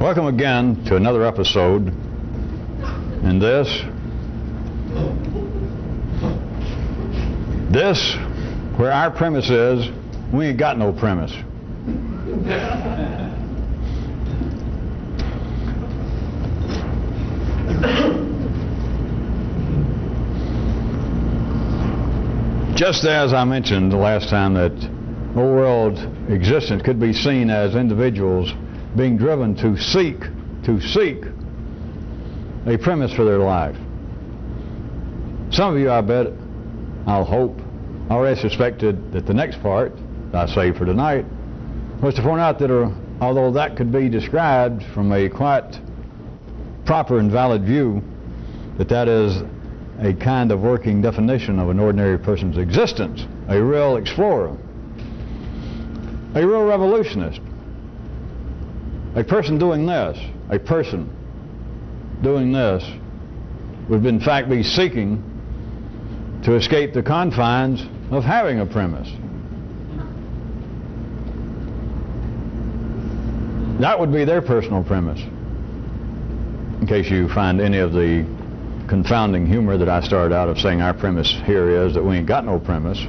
Welcome again to another episode in this where our premise is we ain't got no premise. Just as I mentioned the last time that whole world existence could be seen as individuals being driven to seek a premise for their life. Some of you, I bet, I'll hope, already suspected that the next part I saved for tonight was to point out that although that could be described from a quite proper and valid view, that is a kind of working definition of an ordinary person's existence, a real explorer, a real revolutionist, a person doing this would in fact be seeking to escape the confines of having a premise. That would be their personal premise. In case you find any of the confounding humor that I started out of saying our premise here is that we ain't got no premise,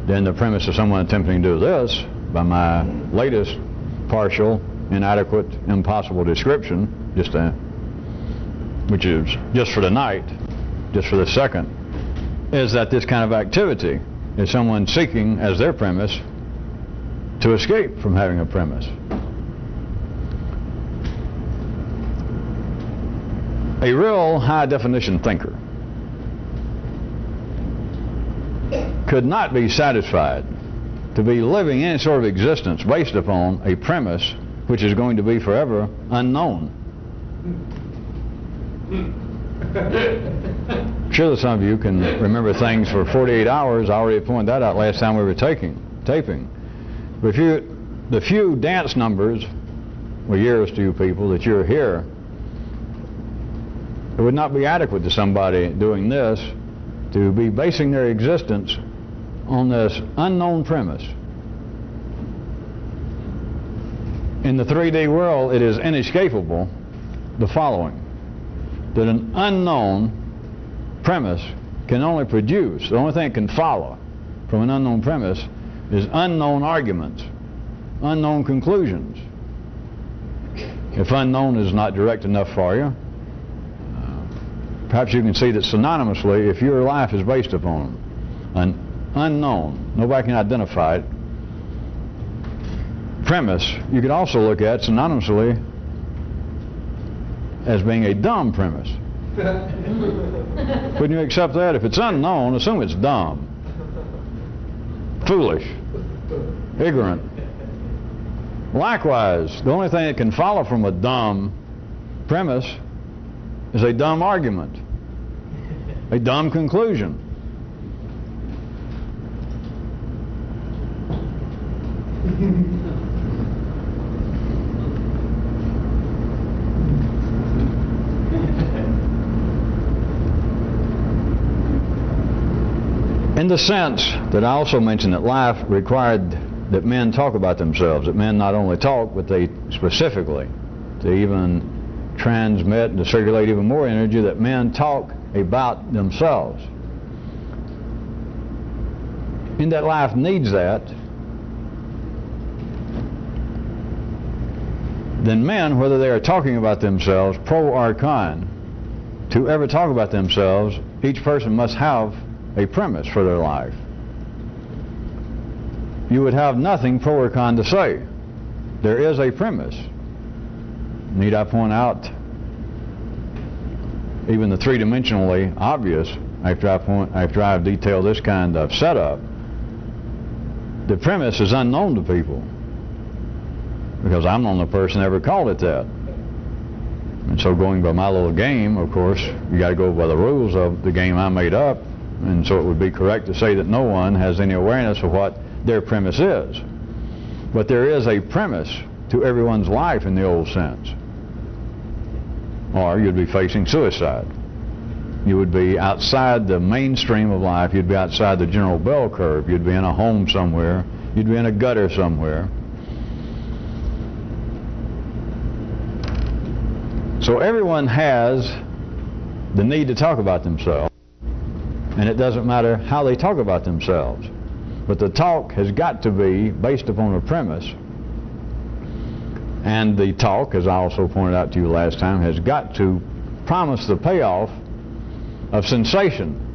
then the premise of someone attempting to do this, by my latest partial, inadequate, impossible description, which is just for the night, just for the second, is that this kind of activity is someone seeking as their premise to escape from having a premise. A real high-definition thinker could not be satisfied to be living any sort of existence based upon a premise which is going to be forever unknown. I'm sure that some of you can remember things for 48 hours. I already pointed that out last time we were taping. But the few dance numbers or years to you people that you're here, it would not be adequate to somebody doing this to be basing their existence on this unknown premise. In the 3D world, it is inescapable the following: that an unknown premise can only produce, the only thing it can follow from an unknown premise is unknown arguments, unknown conclusions. If unknown is not direct enough for you, perhaps you can see that synonymously, if your life is based upon an unknown, nobody can identify it, premise, you could also look at synonymously as being a dumb premise. Wouldn't you accept that? If it's unknown, assume it's dumb, foolish, ignorant. Likewise, the only thing that can follow from a dumb premise is a dumb argument, a dumb conclusion. In the sense that I also mentioned that life required that men talk about themselves, that men not only talk, but they specifically, to even transmit and to circulate even more energy, that men talk about themselves. In that life needs that, then men, whether they are talking about themselves, pro or con, to ever talk about themselves, each person must have a premise for their life. You would have nothing pro or con to say. There is a premise. Need I point out even the three-dimensionally obvious after I've detailed this kind of setup? The premise is unknown to people, because I'm the only person that ever called it that. And so going by my little game, of course, you got to go by the rules of the game I made up, and so it would be correct to say that no one has any awareness of what their premise is. But there is a premise to everyone's life in the old sense. Or you'd be facing suicide. You would be outside the mainstream of life. You'd be outside the general bell curve. You'd be in a home somewhere. You'd be in a gutter somewhere. So everyone has the need to talk about themselves, and it doesn't matter how they talk about themselves. But the talk has got to be based upon a premise, and the talk, as I also pointed out to you last time, has got to promise the payoff of sensation.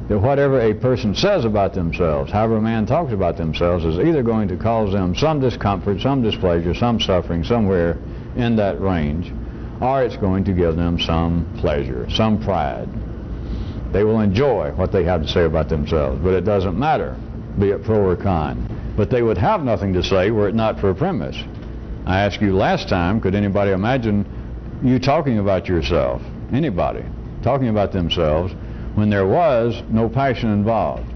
That whatever a person says about themselves, however a man talks about themselves, is either going to cause them some discomfort, some displeasure, some suffering, somewhere in that range, or it's going to give them some pleasure, some pride. They will enjoy what they have to say about themselves, but it doesn't matter, be it pro or con. But they would have nothing to say were it not for a premise. I asked you last time, could anybody imagine you talking about yourself, anybody, talking about themselves, when there was no passion involved?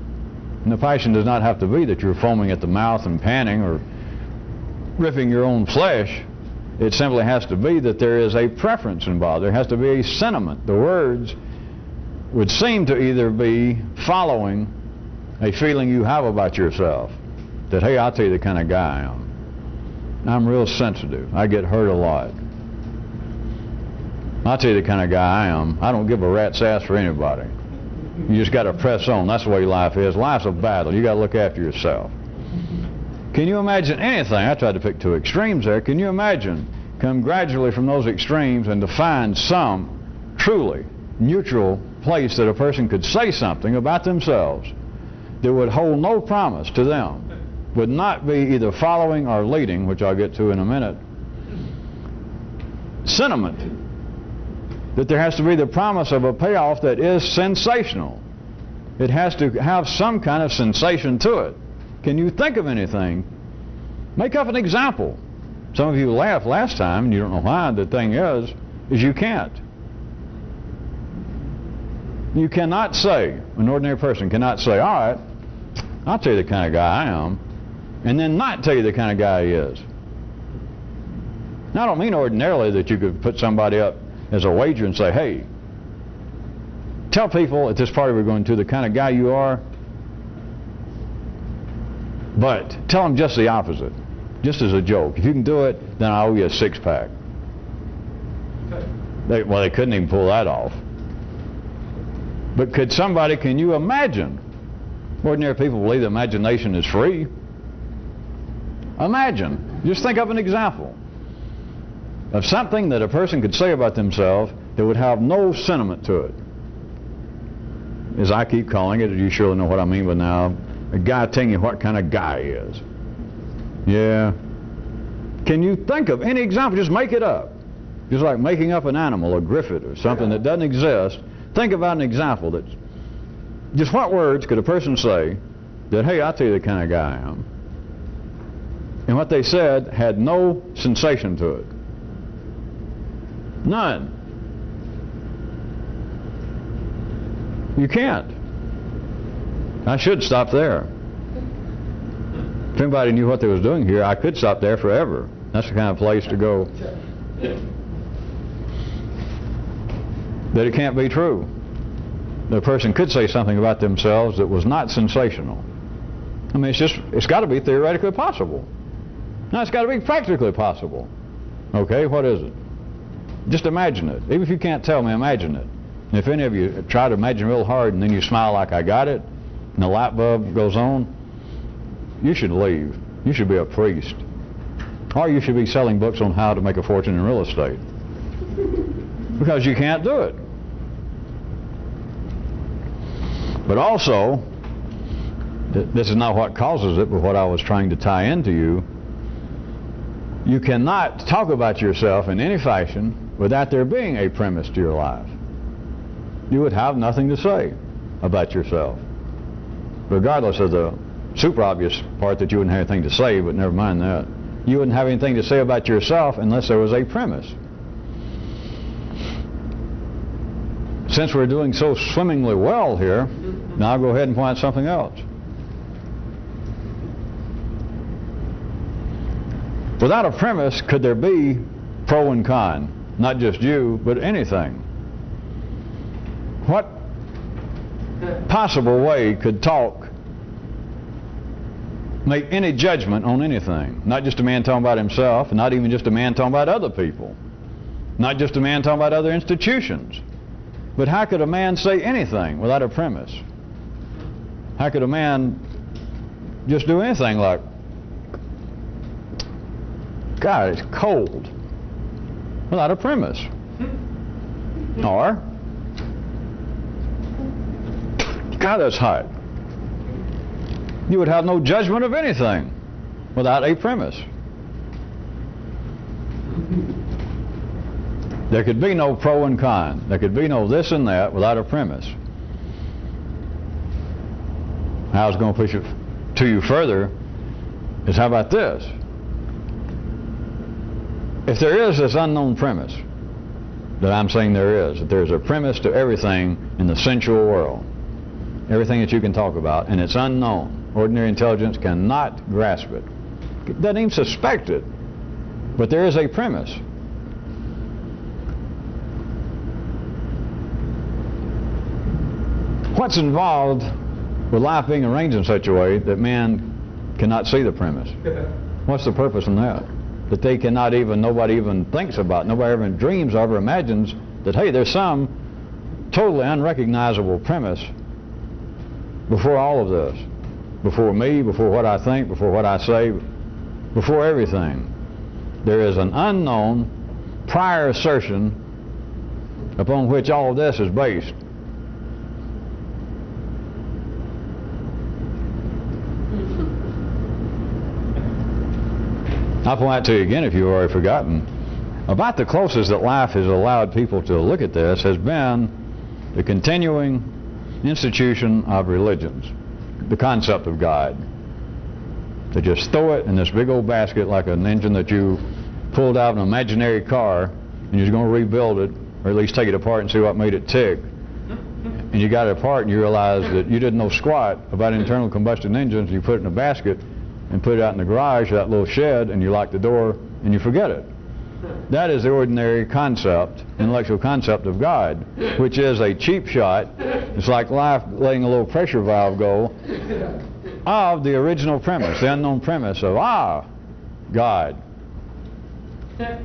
And the passion does not have to be that you're foaming at the mouth and panting or ripping your own flesh. It simply has to be that there is a preference involved. There has to be a sentiment. The words would seem to either be following a feeling you have about yourself, that, hey, I'll tell you the kind of guy I am. I'm real sensitive. I get hurt a lot. I'll tell you the kind of guy I am. I don't give a rat's ass for anybody. You just got to press on. That's the way life is. Life's a battle. You got to look after yourself. Can you imagine anything? I tried to pick two extremes there. Can you imagine come gradually from those extremes and to find some truly neutral place that a person could say something about themselves that would hold no promise to them, would not be either following or leading, which I'll get to in a minute, sentiment, that there has to be the promise of a payoff that is sensational. It has to have some kind of sensation to it. Can you think of anything? Make up an example. Some of you laughed last time, and you don't know why. The thing is you can't. You cannot say, an ordinary person cannot say, all right, I'll tell you the kind of guy I am, and then not tell you the kind of guy he is. Now, I don't mean ordinarily that you could put somebody up as a wager and say, hey, tell people at this party we're going to the kind of guy you are, but tell them just the opposite, just as a joke. If you can do it, then I owe you a six-pack. Well, they couldn't even pull that off. But can you imagine? Ordinary people believe that imagination is free. Imagine. Just think of an example of something that a person could say about themselves that would have no sentiment to it. As I keep calling it, you surely know what I mean by now, a guy telling you what kind of guy he is. Yeah. Can you think of any example? Just make it up. Just like making up an animal, a griffin or something that doesn't exist. Think about an example that, just what words could a person say that, hey, I'll tell you the kind of guy I am. And what they said had no sensation to it. None. You can't. I should stop there. If anybody knew what they was doing here, I could stop there forever. That's the kind of place to go. That it can't be true. The person could say something about themselves that was not sensational. I mean, it's got to be theoretically possible. Now, it's got to be practically possible. Okay, what is it? Just imagine it. Even if you can't tell me, imagine it. And if any of you try to imagine real hard and then you smile like I got it, and the light bulb goes on, you should leave. You should be a priest. Or you should be selling books on how to make a fortune in real estate. Because you can't do it. But also, this is not what causes it, but what I was trying to tie into you. You cannot talk about yourself in any fashion without there being a premise to your life. You would have nothing to say about yourself. Regardless of the super obvious part that you wouldn't have anything to say, but never mind that. You wouldn't have anything to say about yourself unless there was a premise. Since we're doing so swimmingly well here, now I'll go ahead and point out something else. Without a premise, could there be pro and con? Not just you, but anything. What possible way could talk make any judgment on anything? Not just a man talking about himself, and not even just a man talking about other people. Not just a man talking about other institutions. But how could a man say anything without a premise? How could a man just do anything like, God, it's cold, without a premise? Or, God, that's hot. You would have no judgment of anything without a premise. There could be no pro and con. There could be no this and that without a premise. I was going to push it to you further is, how about this? If there is this unknown premise that I'm saying there is, that there's a premise to everything in the sensual world, everything that you can talk about, and it's unknown. Ordinary intelligence cannot grasp it. It doesn't even suspect it. But there is a premise. What's involved with life being arranged in such a way that man cannot see the premise? What's the purpose in that? That they cannot even, nobody even thinks about, nobody even dreams of or imagines that, hey, there's some totally unrecognizable premise before all of this. Before me, before what I think, before what I say, before everything. There is an unknown prior assertion upon which all of this is based. I'll point out to you again, if you've already forgotten, about the closest that life has allowed people to look at this has been the continuing institution of religions, the concept of God. They just throw it in this big old basket like an engine that you pulled out of an imaginary car, and you're going to rebuild it, or at least take it apart and see what made it tick. And you got it apart and you realize that you didn't know squat about internal combustion engines. You put it in a basket and put it out in the garage, that little shed, and you lock the door and you forget it. That is the ordinary concept, intellectual concept of God, which is a cheap shot. It's like life letting a little pressure valve go of the original premise, the unknown premise of, God. And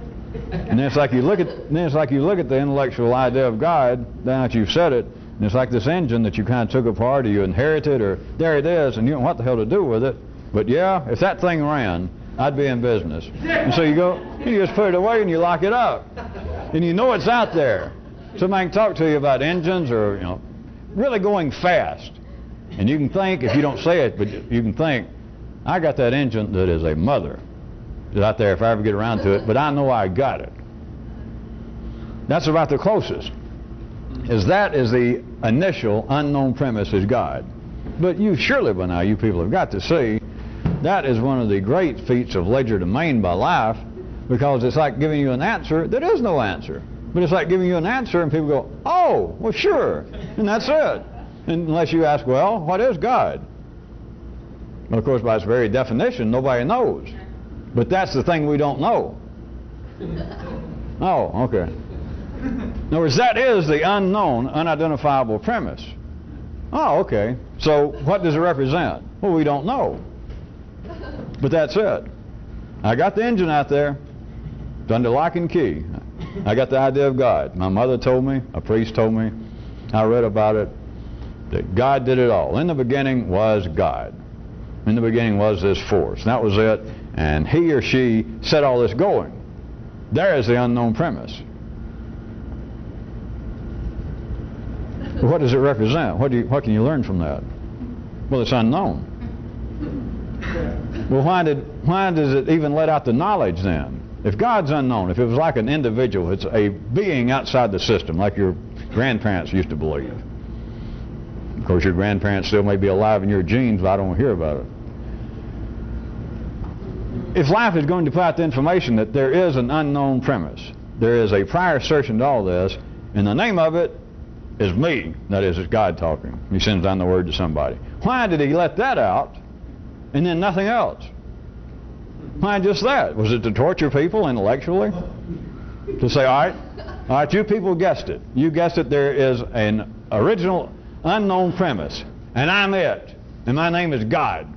then it's like you look at the intellectual idea of God, now that you've said it, and it's like this engine that you kind of took apart, or you inherited, or there it is, and you don't know what the hell to do with it. But yeah, if that thing ran, I'd be in business. And so you go, you just put it away and you lock it up. And you know it's out there. Somebody can talk to you about engines or, really going fast. And you can think, if you don't say it, but you can think, I got that engine that is a mother. It's out there if I ever get around to it, but I know I got it. That's about the closest. That is the initial unknown premise is God. But you surely by now, you people have got to see, that is one of the great feats of legerdemain by life, because it's like giving you an answer that is no answer. But it's like giving you an answer and people go, oh, well sure, and that's it. Unless you ask, well, what is God? Well, of course, by its very definition, nobody knows. But that's the thing we don't know. Oh, okay. In other words, that is the unknown, unidentifiable premise. Oh, okay. So what does it represent? Well, we don't know. But that's it. I got the engine out there. It's under lock and key. I got the idea of God. My mother told me, a priest told me, I read about it, that God did it all. In the beginning was God. In the beginning was this force. And that was it. And he or she set all this going. There is the unknown premise. What does it represent? What can you learn from that? Well, it's unknown. Well, why does it even let out the knowledge then? If God's unknown, if it was like an individual, it's a being outside the system, like your grandparents used to believe. Of course, your grandparents still may be alive in your genes, but I don't want to hear about it. If life is going to put out the information that there is an unknown premise, there is a prior assertion to all this, and the name of it is me, that is, it's God talking. He sends down the word to somebody. Why did he let that out and then nothing else? Why just that? Was it to torture people intellectually? To say, all right, you people guessed it. You guessed it, there is an original unknown premise, and I'm it, and my name is God.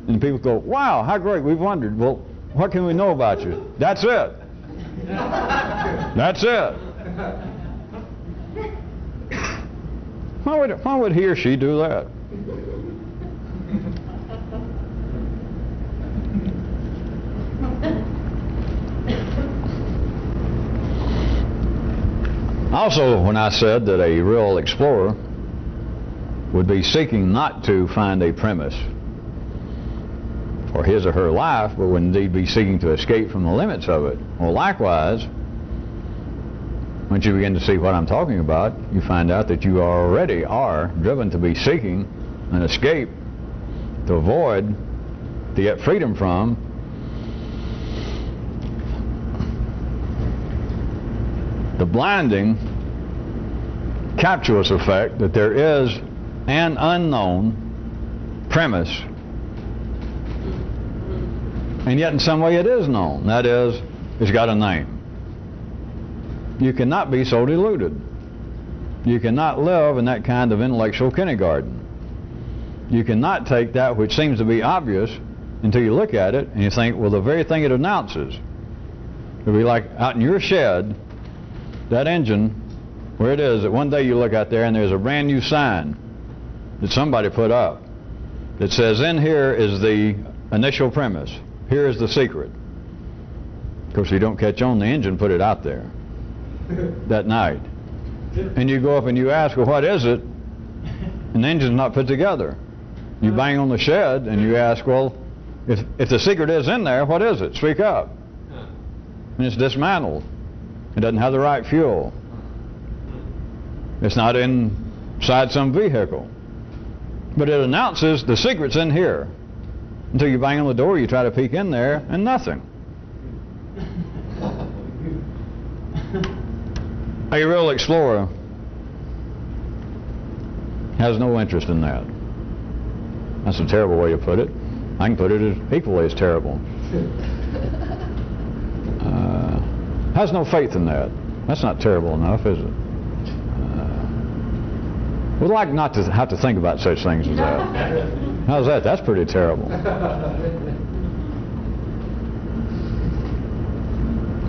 And people go, wow, how great, we've wondered. Well, what can we know about you? That's it. That's it. Why would he or she do that? Also, when I said that a real explorer would be seeking not to find a premise for his or her life, but would indeed be seeking to escape from the limits of it. Well, likewise, once you begin to see what I'm talking about, you find out that you already are driven to be seeking an escape, to avoid, to get freedom from the blinding, captious effect that there is an unknown premise, and yet in some way it is known. That is, it's got a name. You cannot be so deluded. You cannot live in that kind of intellectual kindergarten. You cannot take that which seems to be obvious until you look at it and you think, well, the very thing it announces. It'll be like out in your shed, that engine, where it is, that one day you look out there and there's a brand new sign that somebody put up that says, in here is the initial premise. Here is the secret. Of course, you don't catch on, the engine put it out there that night. And you go up and you ask, well, what is it? And the engine's not put together. You bang on the shed and you ask, well, if the secret is in there, what is it? Speak up. And it's dismantled. It doesn't have the right fuel. It's not inside some vehicle. But it announces the secret's in here. Until you bang on the door, you try to peek in there, and nothing. A real explorer has no interest in that. That's a terrible way to put it. I can put it as equally as terrible. Has no faith in that. That's not terrible enough, is it? We'd like not to have to think about such things as that. How's that? That's pretty terrible.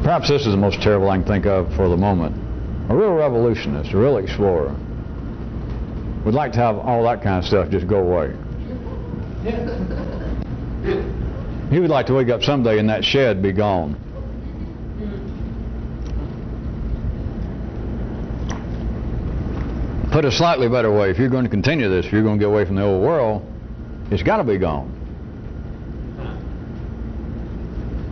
Perhaps this is the most terrible I can think of for the moment. A real revolutionist, a real explorer, would like to have all that kind of stuff just go away. He would like to wake up someday and that shed be gone. Put a slightly better way, if you're going to continue this, if you're going to get away from the old world, it's got to be gone.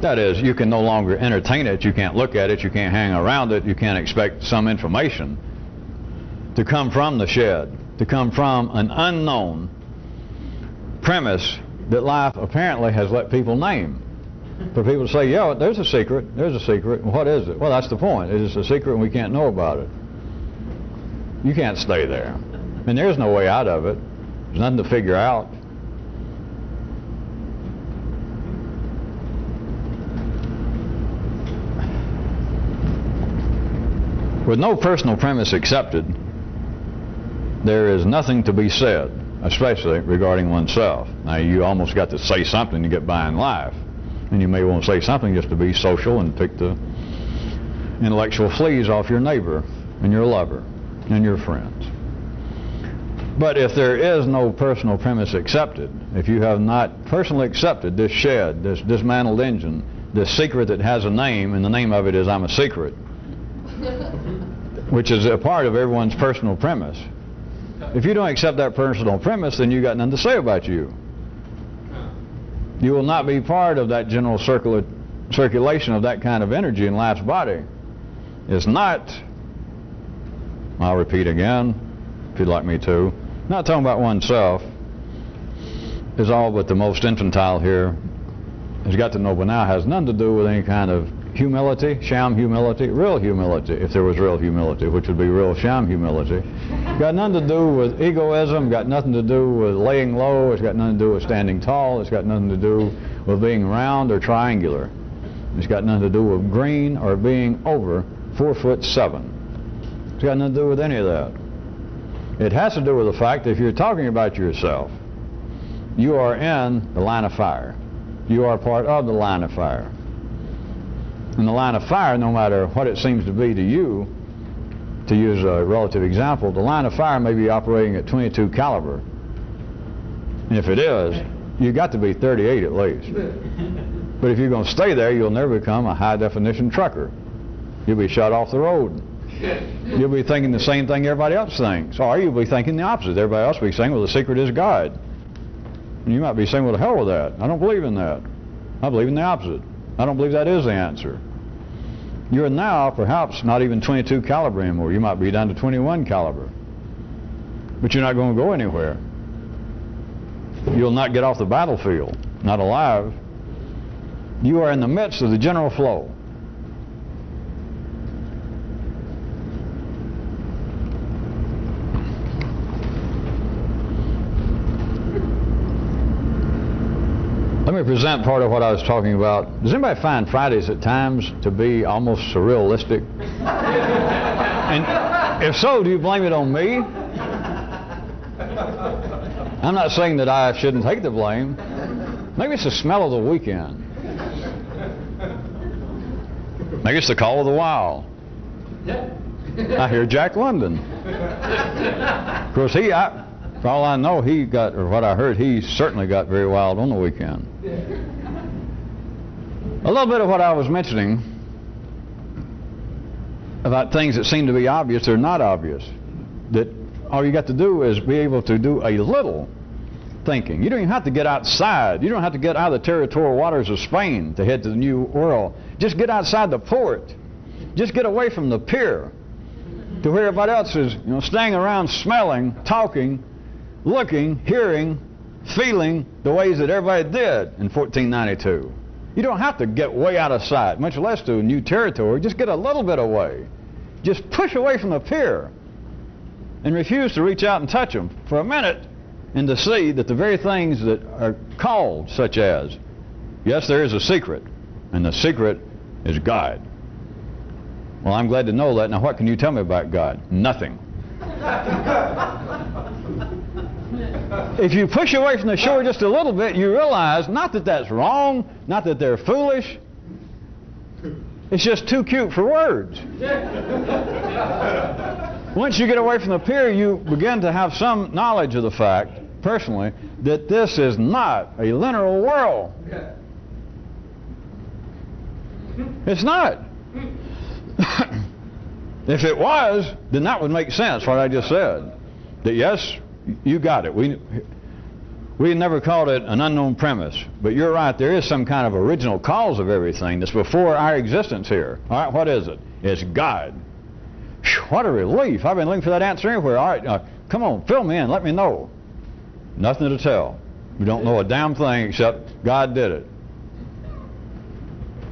That is, you can no longer entertain it, you can't look at it, you can't hang around it, you can't expect some information to come from the shed, to come from an unknown premise that life apparently has let people name. For people to say, yeah, there's a secret, there's a secret. What is it? Well, that's the point. It is a secret and we can't know about it. You can't stay there. And there's no way out of it. There's nothing to figure out. With no personal premise accepted, there is nothing to be said, especially regarding oneself. Now, you almost got to say something to get by in life. And you may want to say something just to be social and pick the intellectual fleas off your neighbor and your lover and your friends. But if there is no personal premise accepted, if you have not personally accepted this shed, this dismantled engine, this secret that has a name, and the name of it is I'm a secret, which is a part of everyone's personal premise. If you don't accept that personal premise, then you got nothing to say about you. You will not be part of that general circulation of that kind of energy in life's body. It's not, I'll repeat again, if you'd like me to, not talking about oneself is all but the most infantile here. Has got to know by now has nothing to do with any kind of humility, sham humility, real humility, if there was real humility, which would be real sham humility. Got nothing to do with egoism, got nothing to do with laying low, it's got nothing to do with standing tall, it's got nothing to do with being round or triangular. It's got nothing to do with green or being over 4'7". It's got nothing to do with any of that. It has to do with the fact that if you're talking about yourself, you are in the line of fire. You are part of the line of fire. in the line of fire, no matter what it seems to be to you, to use a relative example, the line of fire may be operating at 22 caliber. And if it is, you've got to be 38 at least. But if you're going to stay there, you'll never become a high-definition trucker. You'll be shot off the road. You'll be thinking the same thing everybody else thinks. Or you'll be thinking the opposite. Everybody else will be saying, well, the secret is God. And you might be saying, well, the hell with that. I don't believe in that. I believe in the opposite. I don't believe that is the answer. You're now perhaps not even 22 caliber anymore. You might be down to 21 caliber. But you're not going to go anywhere. You'll not get off the battlefield, not alive. You are in the midst of the general flow. Let me present part of what I was talking about. Does anybody find Fridays at times to be almost surrealistic? And if so, do you blame it on me? I'm not saying that I shouldn't take the blame. Maybe it's the smell of the weekend. Maybe it's the call of the wild. I hear Jack London. Of course, for all I know, he got, or what I heard, he certainly got very wild on the weekend. A little bit of what I was mentioning about things that seem to be obvious or not obvious. That all you got to do is be able to do a little thinking. You don't even have to get outside. You don't have to get out of the territorial waters of Spain to head to the New World. Just get outside the port. Just get away from the pier to where everybody else is, staying around smelling, talking, looking, hearing, feeling the ways that everybody did in 1492. You don't have to get way out of sight, much less to a new territory. Just get a little bit away. Just push away from the pier and refuse to reach out and touch them for a minute, and to see that the very things that are called, such as, yes, there is a secret, and the secret is God. Well, I'm glad to know that. Now, what can you tell me about God? Nothing. If you push away from the shore just a little bit, you realize not that that's wrong, not that they're foolish. It's just too cute for words. Once you get away from the pier, you begin to have some knowledge of the fact, personally, that this is not a linear world. It's not. If it was, then that would make sense, what I just said. That yes, you got it. We never called it an unknown premise. But you're right, there is some kind of original cause of everything that's before our existence here. All right, what is it? It's God. Whew, what a relief. I've been looking for that answer anywhere. All right, come on, fill me in, let me know. Nothing to tell. We don't know a damn thing except God did it.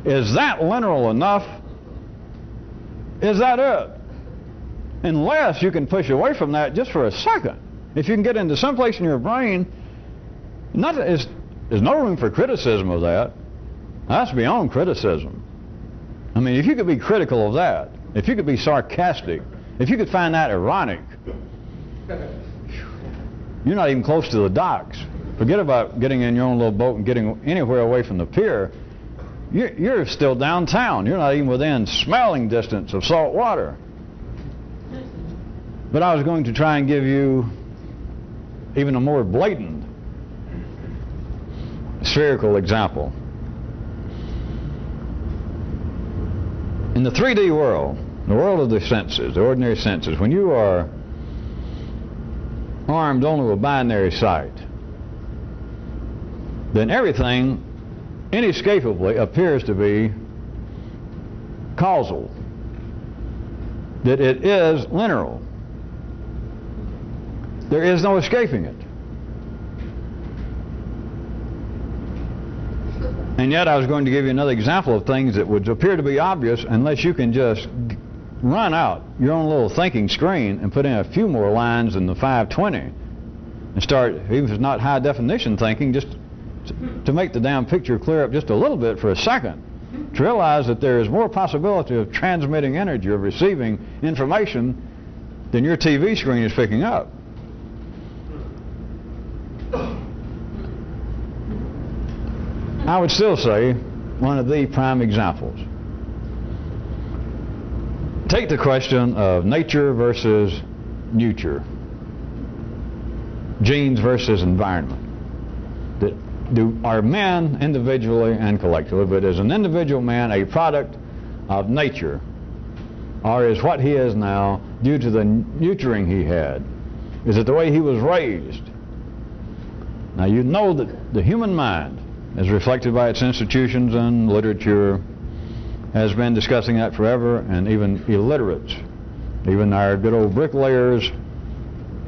Is that linear enough? Is that it? Unless you can push away from that just for a second. If you can get into some place in your brain, there's no room for criticism of that. That's beyond criticism. I mean, if you could be critical of that, if you could be sarcastic, if you could find that ironic, you're not even close to the docks. Forget about getting in your own little boat and getting anywhere away from the pier. You're still downtown. You're not even within smelling distance of salt water. But I was going to try and give you even a more blatant spherical example. In the 3D world, the world of the senses, the ordinary senses, when you are armed only with binary sight, then everything inescapably appears to be causal, that it is linear. There is no escaping it. And yet I was going to give you another example of things that would appear to be obvious unless you can just run out your own little thinking screen and put in a few more lines in the 520 and start, even if it's not high definition thinking, just to make the damn picture clear up just a little bit for a second, to realize that there is more possibility of transmitting energy or receiving information than your TV screen is picking up. I would still say one of the prime examples take the question of nature versus nurture, genes versus environment. Are men individually and collectively, but is an individual man a product of nature, or is what he is now due to the nurturing he had? Is it the way he was raised? Now you know that the human mind, as reflected by its institutions and literature, has been discussing that forever, and even illiterates, even our good old bricklayers,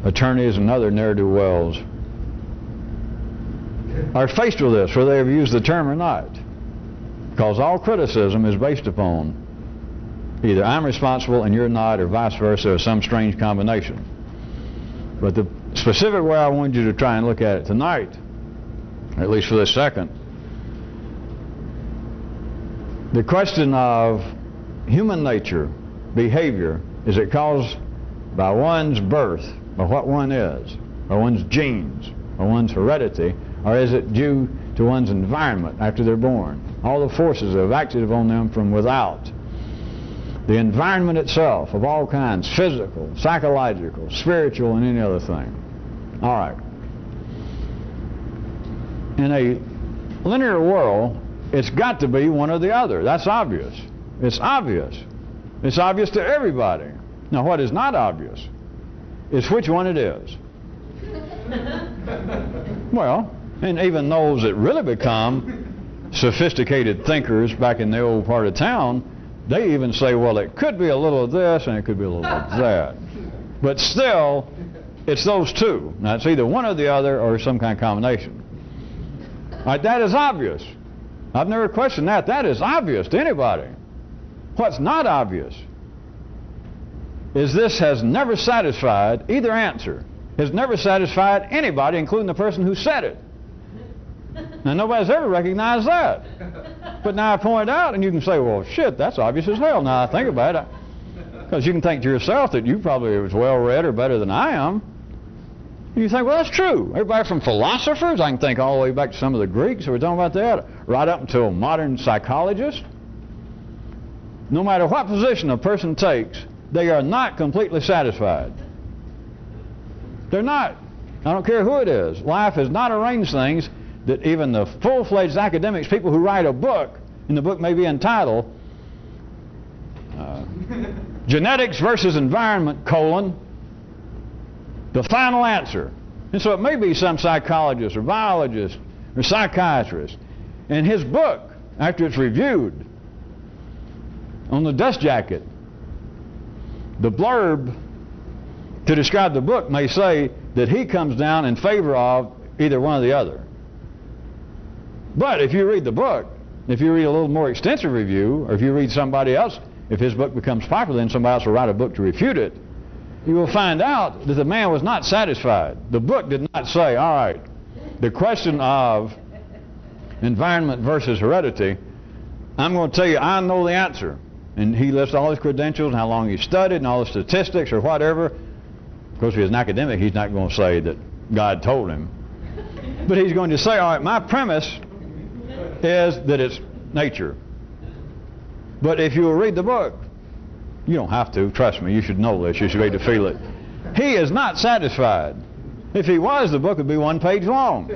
attorneys, and other ne'er-do-wells are faced with this, whether they've used the term or not. Because all criticism is based upon either I'm responsible and you're not, or vice versa, or some strange combination. But the specific way I wanted you to try and look at it tonight, at least for this second, the question of human nature, behavior, is it caused by one's birth, by what one is, or one's genes, or one's heredity, or is it due to one's environment after they're born? All the forces that have acted on them from without. The environment itself of all kinds, physical, psychological, spiritual, and any other thing. All right. In a linear world, it's got to be one or the other. That's obvious. It's obvious. It's obvious to everybody. Now, what is not obvious is which one it is. Well, and even those that really become sophisticated thinkers back in the old part of town, they even say, well, it could be a little of this and it could be a little of that. But still, it's those two. Now, it's either one or the other or some kind of combination. All right, that is obvious. I've never questioned that. That is obvious to anybody. What's not obvious is this has never satisfied, either answer has never satisfied anybody, including the person who said it. Now, nobody's ever recognized that. But now I point out, and you can say, well, shit, that's obvious as hell. Now I think about it. Because you can think to yourself that you probably are as well read or better than I am. And you think, well, that's true. Everybody from philosophers, I can think all the way back to some of the Greeks who were talking about that, right up until modern psychologists. No matter what position a person takes, they are not completely satisfied. They're not. I don't care who it is. Life has not arranged things that even the full-fledged academics, people who write a book, and the book may be entitled Genetics versus Environment, the final answer. And so it may be some psychologist or biologist or psychiatrist. And his book, after it's reviewed, on the dust jacket, the blurb to describe the book may say that he comes down in favor of either one or the other. But if you read the book, if you read a little more extensive review, or if you read somebody else, if his book becomes popular, then somebody else will write a book to refute it, you will find out that the man was not satisfied. The book did not say, all right, the question of environment versus heredity, I'm going to tell you, I know the answer. And he lists all his credentials and how long he studied and all the statistics or whatever. Of course, if he's an academic, he's not going to say that God told him. But he's going to say, all right, my premise is that it's nature. But if you will read the book, you don't have to, trust me, you should know this, you should be able to feel it. He is not satisfied. If he was, the book would be 1 page long.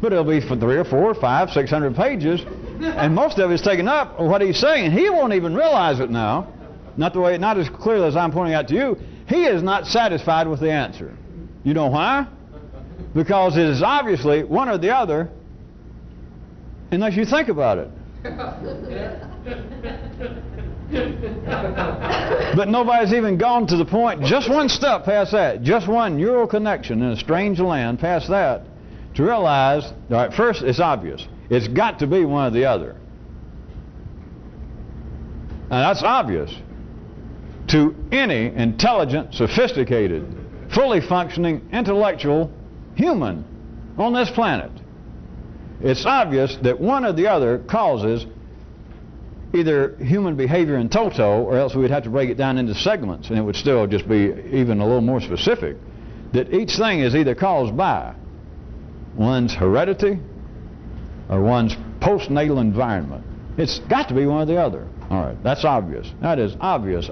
But it'll be for 300 or 400 or 500, 600 pages, and most of it's taken up with what he's saying. He won't even realize it now. Not as clearly as I'm pointing out to you. He is not satisfied with the answer. You know why? Because it is obviously one or the other, unless you think about it. But nobody's even gone to the point, just one step past that, just one neural connection in a strange land past that, to realize, all right, first it's obvious. It's got to be one or the other. And that's obvious to any intelligent, sophisticated, fully functioning, intellectual human on this planet. It's obvious that one or the other causes either human behavior in toto, or else we'd have to break it down into segments, and it would still just be even a little more specific, that each thing is either caused by one's heredity or one's postnatal environment. It's got to be one or the other. All right, that's obvious. That is obvious.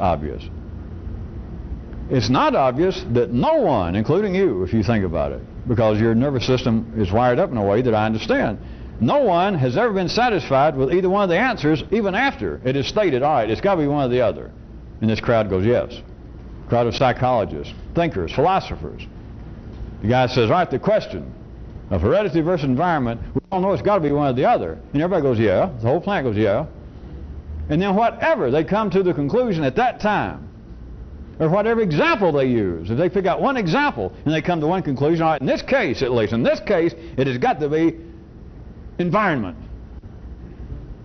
It's not obvious that no one, including you, if you think about it, because your nervous system is wired up in a way that I understand, no one has ever been satisfied with either one of the answers, even after it is stated, all right, it's got to be one or the other. And this crowd goes, yes. Crowd of psychologists, thinkers, philosophers. The guy says, all right, the question of heredity versus environment, we all know it's got to be one or the other. And everybody goes, yeah. The whole plant goes, yeah. And then whatever they come to the conclusion at that time, or whatever example they use, if they pick out one example and they come to one conclusion, all right, in this case at least, in this case, it has got to be environment.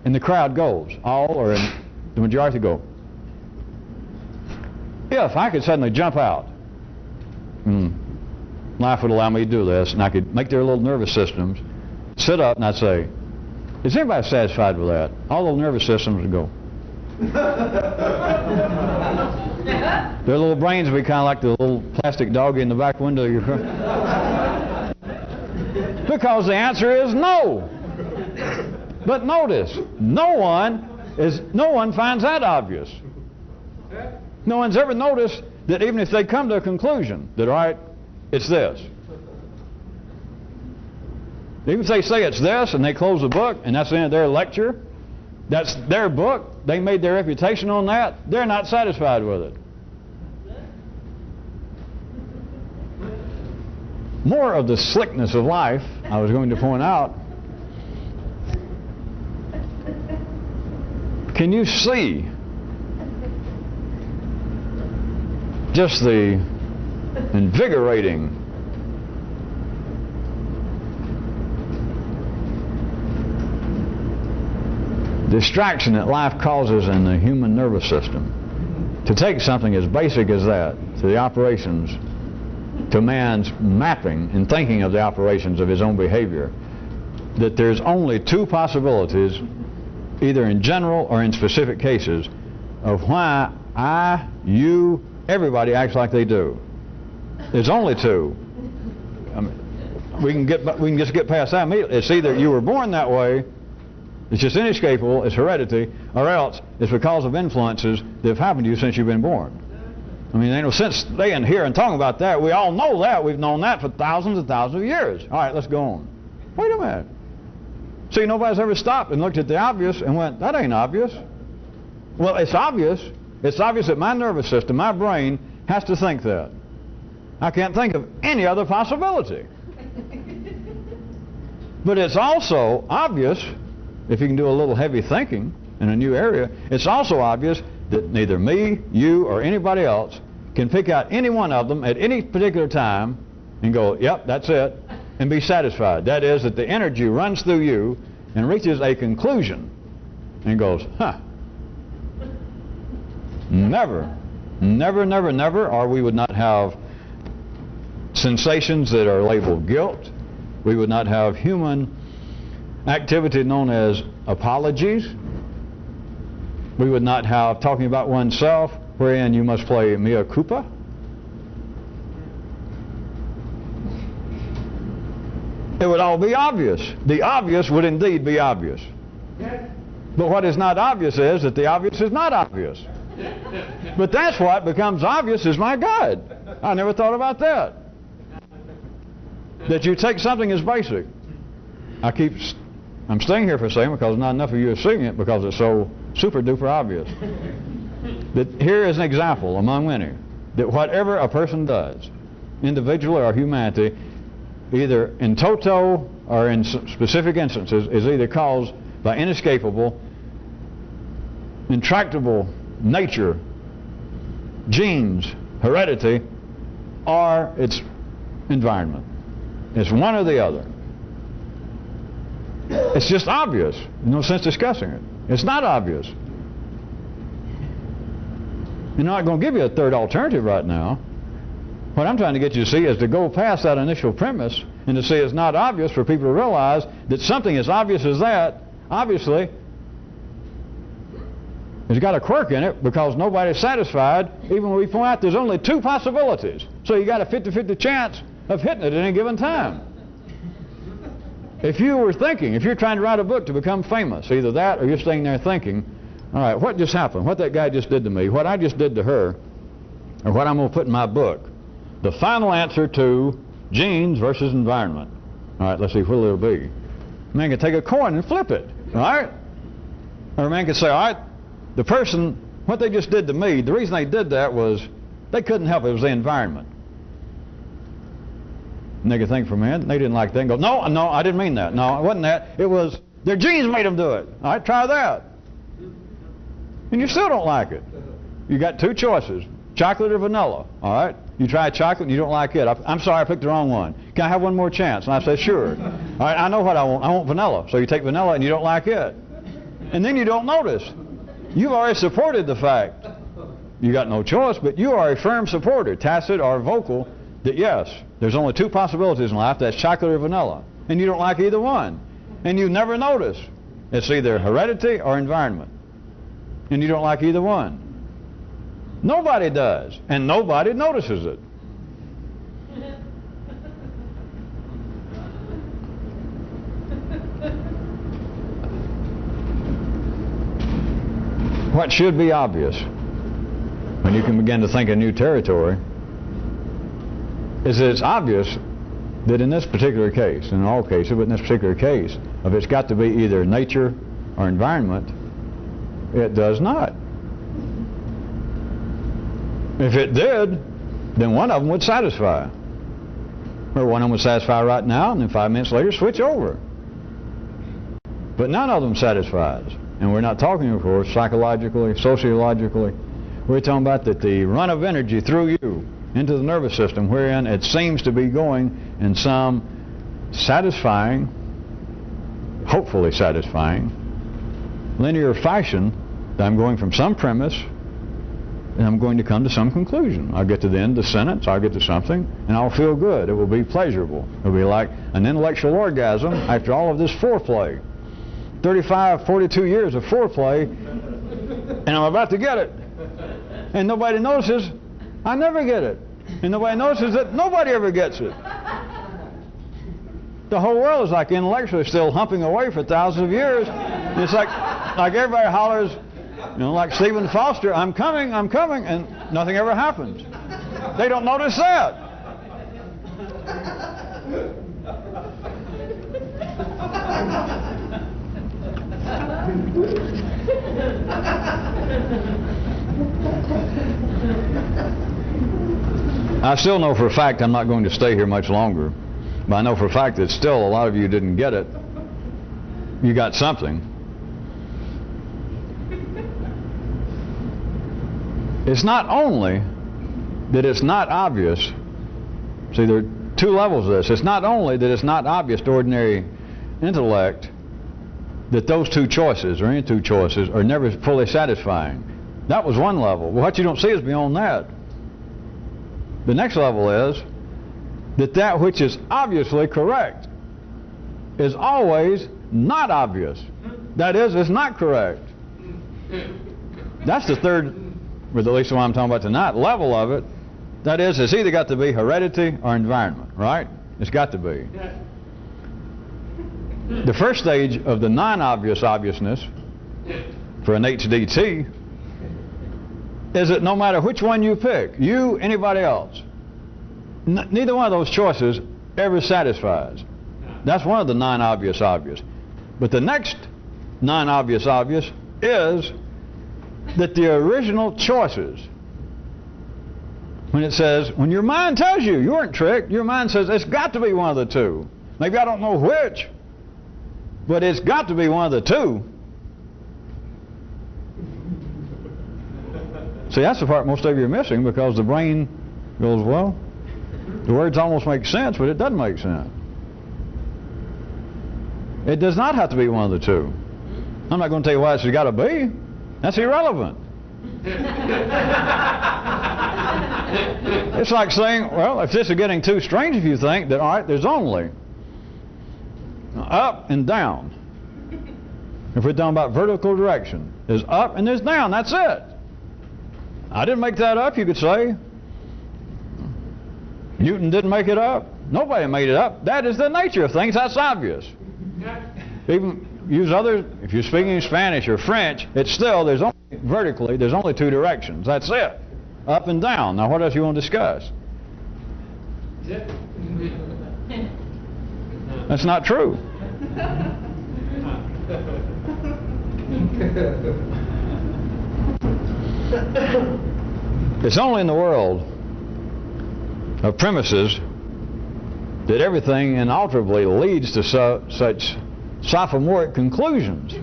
And the crowd goes, all or in the majority go. If I could suddenly jump out, life would allow me to do this, and I could make their little nervous systems sit up, and I'd say, is anybody satisfied with that? All those nervous systems would go. Their little brains would be kind of like the little plastic dog in the back window of your car. Because the answer is no. But notice, no one finds that obvious. No one's ever noticed that even if they come to a conclusion that, all right, it's this. Even if they say it's this and they close the book and that's the end of their lecture, that's their book, they made their reputation on that, they're not satisfied with it. More of the slickness of life, I was going to point out. Can you see just the invigorating distraction that life causes in the human nervous system? To take something as basic as that, to the operations, to man's mapping and thinking of the operations of his own behavior, that there's only two possibilities, either in general or in specific cases, of why I, you, everybody acts like they do. There's only two. I mean, we can just get past that immediately. It's either you were born that way, it's just inescapable, it's heredity, or else it's because of influences that have happened to you since you've been born. I mean, ain't no sense staying here and talking about that. We all know that. We've known that for thousands and thousands of years. All right, let's go on. Wait a minute. See, nobody's ever stopped and looked at the obvious and went, that ain't obvious. Well, it's obvious. It's obvious that my nervous system, my brain, has to think that. I can't think of any other possibility. But it's also obvious, if you can do a little heavy thinking in a new area, it's also obvious that neither me, you, or anybody else can pick out any one of them at any particular time and go, yep, that's it, and be satisfied. That is, that the energy runs through you and reaches a conclusion and goes, huh. Never, never, never, never, or we would not have sensations that are labeled guilt. We would not have human activity known as apologies. We would not have talking about oneself, wherein you must play mea culpa. It would all be obvious. The obvious would indeed be obvious. But what is not obvious is that the obvious is not obvious. But that's what becomes obvious is my God. I never thought about that. That you take something as basic. I'm staying here for a second because not enough of you are seeing it because it's so super duper obvious. That here is an example among many that whatever a person does, individually or humanity, either in toto or in specific instances, is either caused by inescapable, intractable nature, genes, heredity, or its environment. It's one or the other. It's just obvious. There's no sense discussing it. It's not obvious. I'm not going to give you a third alternative right now. What I'm trying to get you to see is to go past that initial premise and to see it's not obvious for people to realize that something as obvious as that, obviously, has got a quirk in it because nobody's satisfied even when we point out there's only two possibilities. So you got a 50-50 chance of hitting it at any given time. If you were thinking, if you're trying to write a book to become famous, either that or you're staying there thinking, all right, what just happened? What that guy just did to me, what I just did to her, or what I'm going to put in my book. The final answer to genes versus environment. All right, let's see, what'll it be? A man can take a coin and flip it, right? Or a man can say, all right, the person, what they just did to me, the reason they did that was they couldn't help it. It was the environment. And they could think for a minute, they didn't like that, and go, no, I didn't mean that. No, it wasn't that. It was their genes made them do it. All right, try that. And you still don't like it. You got two choices, chocolate or vanilla, all right? You try chocolate and you don't like it. I'm sorry, I picked the wrong one. Can I have one more chance? And I say, sure. All right, I know what I want. I want vanilla. So you take vanilla and you don't like it. And then you don't notice. You've already supported the fact. You got no choice, but you are a firm supporter, tacit or vocal, that yes, there's only two possibilities in life. That's chocolate or vanilla. And you don't like either one. And you never notice. It's either heredity or environment. And you don't like either one. Nobody does, and nobody notices it. What should be obvious when you can begin to think in new territory is that it's obvious that in this particular case, in all cases, but in this particular case, if it's got to be either nature or environment, it does not. If it did, then one of them would satisfy. Or one of them would satisfy right now, and then 5 minutes later switch over. But none of them satisfies. And we're not talking, of course, psychologically, sociologically. We're talking about that the run of energy through you into the nervous system, wherein it seems to be going in some satisfying, hopefully satisfying, linear fashion, that I'm going from some premise and I'm going to come to some conclusion. I'll get to the end of the sentence, I'll get to something, and I'll feel good. It will be pleasurable. It will be like an intellectual orgasm after all of this foreplay. 35, 42 years of foreplay, and I'm about to get it. And nobody notices I never get it. And nobody notices that nobody ever gets it. The whole world is like intellectually still humping away for thousands of years. And it's like everybody hollers, you know, like Stephen Foster, I'm coming, and nothing ever happens. They don't notice that. I still know for a fact I'm not going to stay here much longer, but I know for a fact that still a lot of you didn't get it. You got something. It's not only that it's not obvious. See, there are two levels of this. It's not only that it's not obvious to ordinary intellect that those two choices, or any two choices, are never fully satisfying. That was one level. Well, what you don't see is beyond that. The next level is that that which is obviously correct is always not obvious. That is, it's not correct. That's the third, or at least the one I'm talking about tonight, level of it. That is, it's either got to be heredity or environment, right? It's got to be. The first stage of the non-obvious obviousness for an HDT is that no matter which one you pick, you, anybody else, neither one of those choices ever satisfies. That's one of the non-obvious obvious. But the next non-obvious obvious is that the original choices, when it says, when your mind tells you, you weren't tricked, your mind says it's got to be one of the two. Maybe I don't know which, but it's got to be one of the two. See, that's the part most of you are missing, because the brain goes, well, the words almost make sense, but it doesn't make sense. It does not have to be one of the two. I'm not going to tell you why it's got to be. That's irrelevant. It's like saying, well, if this is getting too strange, if you think that, all right, there's only up and down. If we're talking about vertical direction, there's up and there's down. That's it. I didn't make that up, you could say. Newton didn't make it up. Nobody made it up. That is the nature of things. That's obvious. Even use others. If you're speaking Spanish or French, it's still, there's only vertically, there's only two directions. That's it. Up and down. Now what else you want to discuss? That's not true. It's only in the world of premises that everything inalterably leads to such sophomoric conclusions.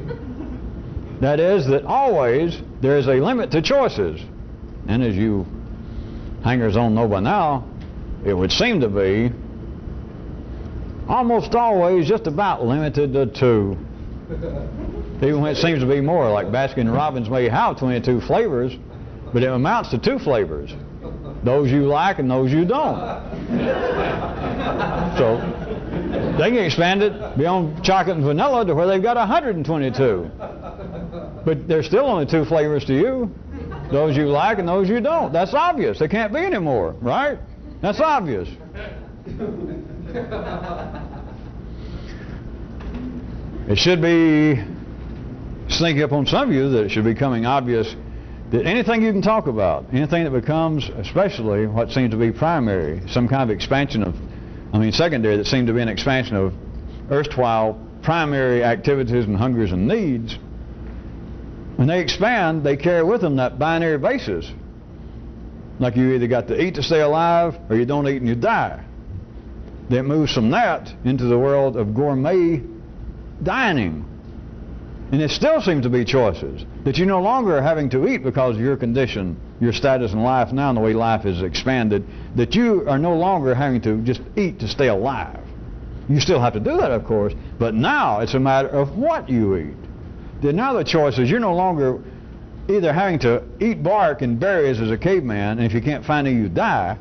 That is, that always there is a limit to choices. And as you hangers-on know by now, it would seem to be almost always just about limited to two. Even when it seems to be more, like Baskin-Robbins may have 22 flavors, but it amounts to two flavors. Those you like and those you don't. So they can expand it beyond chocolate and vanilla to where they've got 122. But there's still only two flavors to you. Those you like and those you don't. That's obvious. There can't be any more, right? That's obvious. It should be sneaking up on some of you that it should be becoming obvious that anything you can talk about, anything that becomes, especially what seems to be primary, some kind of expansion of, secondary, that seems to be an expansion of erstwhile primary activities and hungers and needs, when they expand, they carry with them that binary basis. Like you either got to eat to stay alive, or you don't eat and you die. Then it moves from that into the world of gourmet dining. And it still seems to be choices. That you no longer are having to eat because of your condition, your status in life now and the way life is expanded, that you are no longer having to just eat to stay alive. You still have to do that, of course, but now it's a matter of what you eat. Then now the choice is you're no longer either having to eat bark and berries as a caveman, and if you can't find any, you die.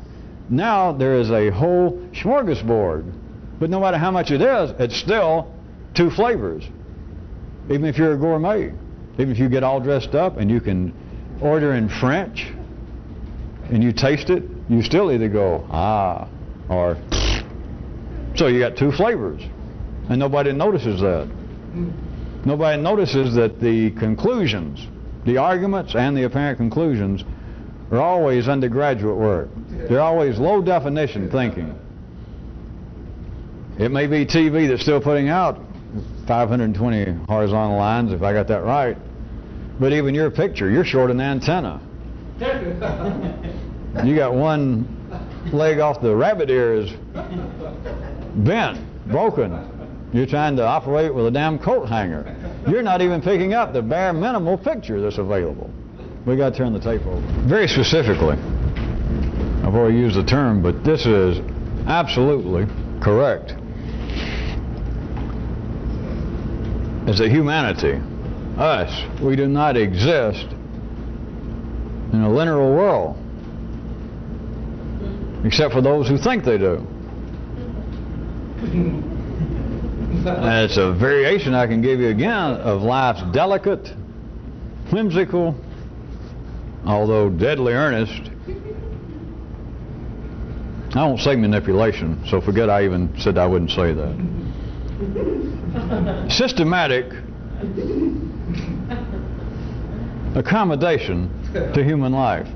Now there is a whole smorgasbord. But no matter how much it is, it's still two flavors. Even if you're a gourmet, even if you get all dressed up and you can order in French and you taste it, you still either go, ah, or so you got two flavors. And nobody notices that. Nobody notices that the conclusions, the arguments and the apparent conclusions are always undergraduate work. They're always low definition thinking. It may be TV that's still putting out 520 horizontal lines, if I got that right. But even your picture, you're short an antenna. You got one leg off the rabbit ear is bent, broken. You're trying to operate with a damn coat hanger. You're not even picking up the bare minimal picture that's available. We got to turn the tape over. Very specifically, I've already used the term, but this is absolutely correct. As a humanity, us, we do not exist in a linear world, except for those who think they do. And it's a variation I can give you again of life's delicate, whimsical, although deadly earnest. I won't say manipulation, so forget I even said I wouldn't say that. Systematic accommodation to human life.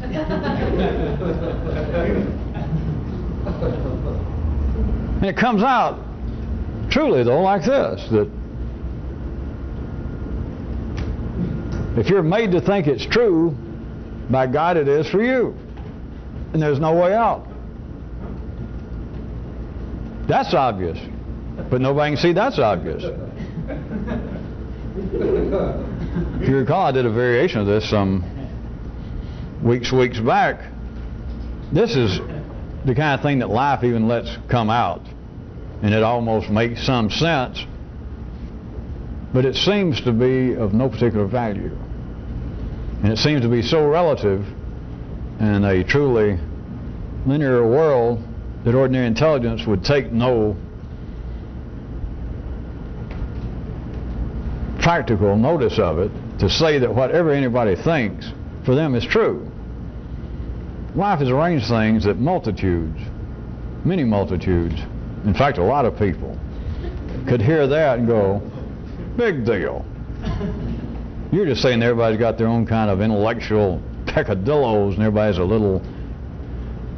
And it comes out truly, though, like this, that if you're made to think it's true, by God it is for you. And there's no way out. That's obvious. But nobody can see that's obvious. If you recall, I did a variation of this some weeks back. This is the kind of thing that life even lets come out. And it almost makes some sense. But it seems to be of no particular value. And it seems to be so relative in a truly linear world that ordinary intelligence would take no practical notice of it to say that whatever anybody thinks for them is true. Life has arranged things that multitudes, many multitudes, In fact, a lot of people could hear that and go, big deal. You're just saying everybody's got their own kind of intellectual peccadillos and everybody's a little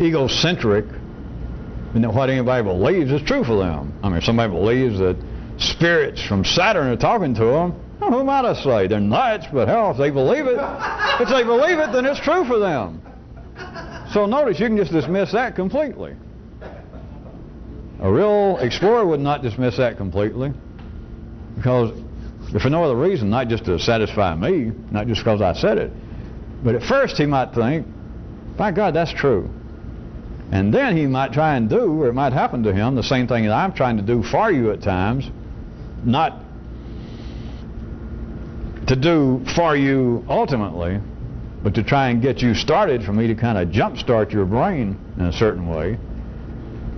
egocentric, and that what anybody believes is true for them. I mean, if somebody believes that spirits from Saturn are talking to them, well, who might I say? They're nuts, but hell, if they believe it, then it's true for them. So notice, you can just dismiss that completely. A real explorer would not dismiss that completely, because if for no other reason, not just to satisfy me, not just because I said it, but at first he might think, by God, that's true. And then he might try and do, or it might happen to him, the same thing that I'm trying to do for you at times, not to do for you ultimately, but to try and get you started, for me to kind of jumpstart your brain in a certain way,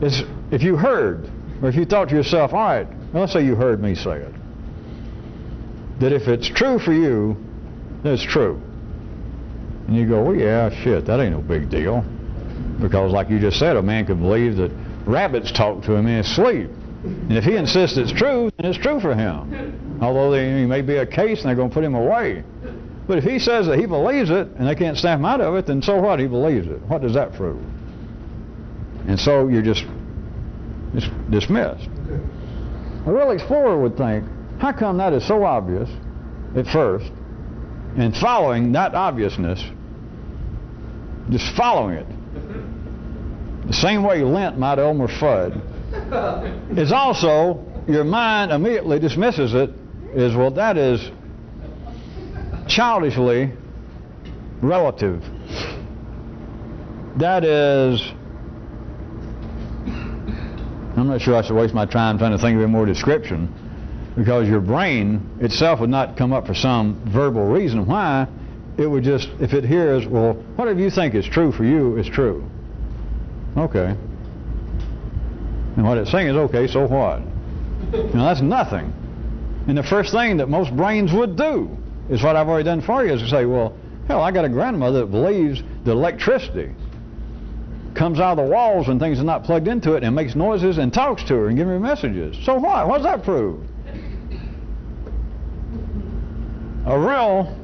is if you heard, or if you thought to yourself, all right, well, let's say you heard me say it, that if it's true for you, then it's true. And you go, well, yeah, shit, that ain't no big deal. Because like you just said, a man could believe that rabbits talk to him in his sleep. And if he insists it's true, then it's true for him. Although there may be a case and they're going to put him away. But if he says that he believes it and they can't snap him out of it, then so what? He believes it. What does that prove? And so you're just dismissed. A real explorer would think, how come that is so obvious at first, and following that obviousness, just following it, the same way Lent might Elmer Fudd, is also, your mind immediately dismisses it as, well, that is childishly relative. That is, I'm not sure I should waste my time trying to think of a more description, because your brain itself would not come up for some verbal reason why. It would just, if it hears, well, whatever you think is true for you is true. Okay. And what it's saying is, okay, so what? Now that's nothing. And the first thing that most brains would do is what I've already done for you, is to say, well, hell, I got a grandmother that believes that electricity comes out of the walls when things are not plugged into it and makes noises and talks to her and gives her messages. So what? What does that prove? A real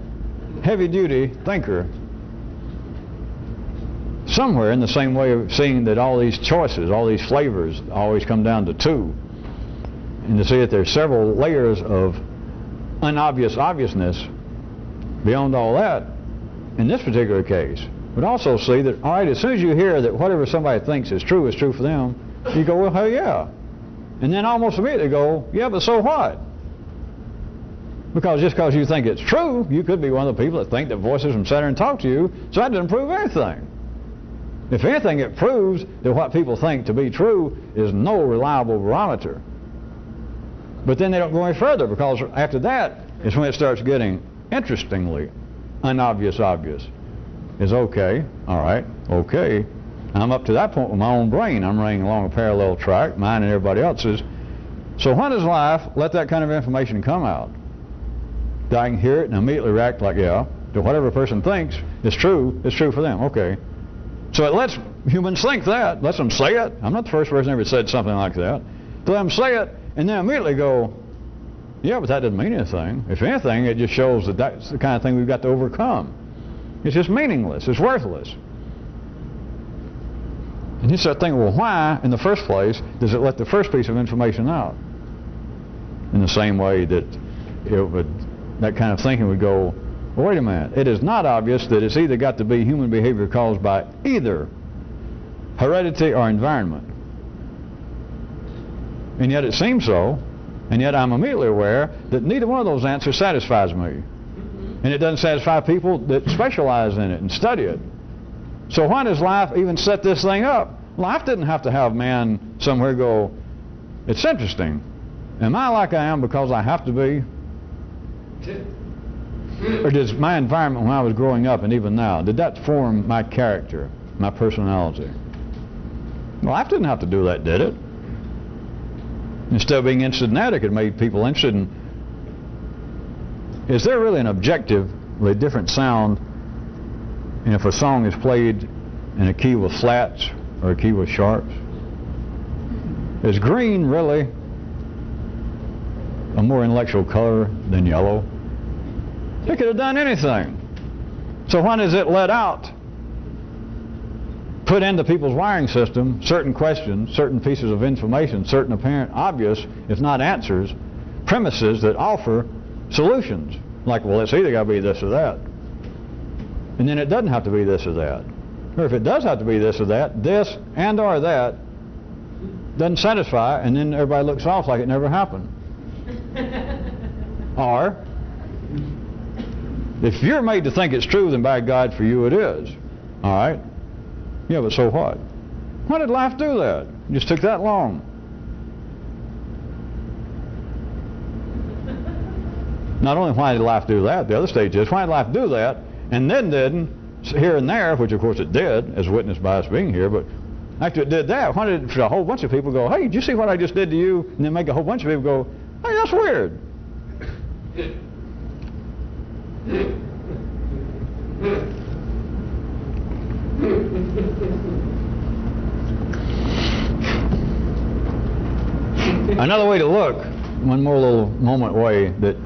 heavy-duty thinker, somewhere in the same way of seeing that all these choices, all these flavors always come down to two, and to see that there's several layers of unobvious obviousness beyond all that, in this particular case, would also see that, all right, as soon as you hear that whatever somebody thinks is true for them, you go, well, hell yeah. And then almost immediately go, yeah, but so what? Because just because you think it's true, you could be one of the people that think that voices from Saturn talk to you, so that doesn't prove anything. If anything, it proves that what people think to be true is no reliable barometer. But then they don't go any further, because after that is when it starts getting interestingly unobvious obvious. Is okay, all right, okay. I'm up to that point with my own brain. I'm running along a parallel track, mine and everybody else's. So when does life let that kind of information come out? That I can hear it and immediately react like, yeah, to whatever a person thinks is true for them, okay. So it lets humans think that, lets them say it. I'm not the first person ever said something like that. To let them say it, and then immediately go, yeah, but that doesn't mean anything. If anything, it just shows that that's the kind of thing we've got to overcome. It's just meaningless, it's worthless. And you start thinking, well, why, in the first place, does it let the first piece of information out? In the same way that it would, that kind of thinking would go, well, wait a minute, it is not obvious that it's either got to be human behavior caused by either heredity or environment. And yet it seems so, and yet I'm immediately aware that neither one of those answers satisfies me. And it doesn't satisfy people that specialize in it and study it. So why does life even set this thing up? Life didn't have to have man somewhere go, it's interesting. Am I like I am because I have to be? Or does my environment when I was growing up and even now, did that form my character, my personality? Life didn't have to do that, did it? Instead of being interested in that, it could make people interested in, is there really an objectively different sound, and if a song is played in a key with flats or a key with sharps? Is green really a more intellectual color than yellow? It could have done anything. So when is it let out? Put into people's wiring system certain questions, certain pieces of information, certain apparent obvious, if not answers, premises that offer solutions. Like, well, it's either got to be this or that. And then it doesn't have to be this or that. Or if it does have to be this or that, this and or that doesn't satisfy, and then everybody looks off like it never happened. Or, if you're made to think it's true, then by God, for you it is. All right? Yeah, but so what? Why did life do that? It just took that long. Not only why did life do that, the other stage is, why did life do that, and then didn't, here and there, which of course it did, as witnessed by us being here, but after it did that, why did a whole bunch of people go, hey, did you see what I just did to you? And then make a whole bunch of people go, hey, that's weird. Another way to look, one more little moment way, that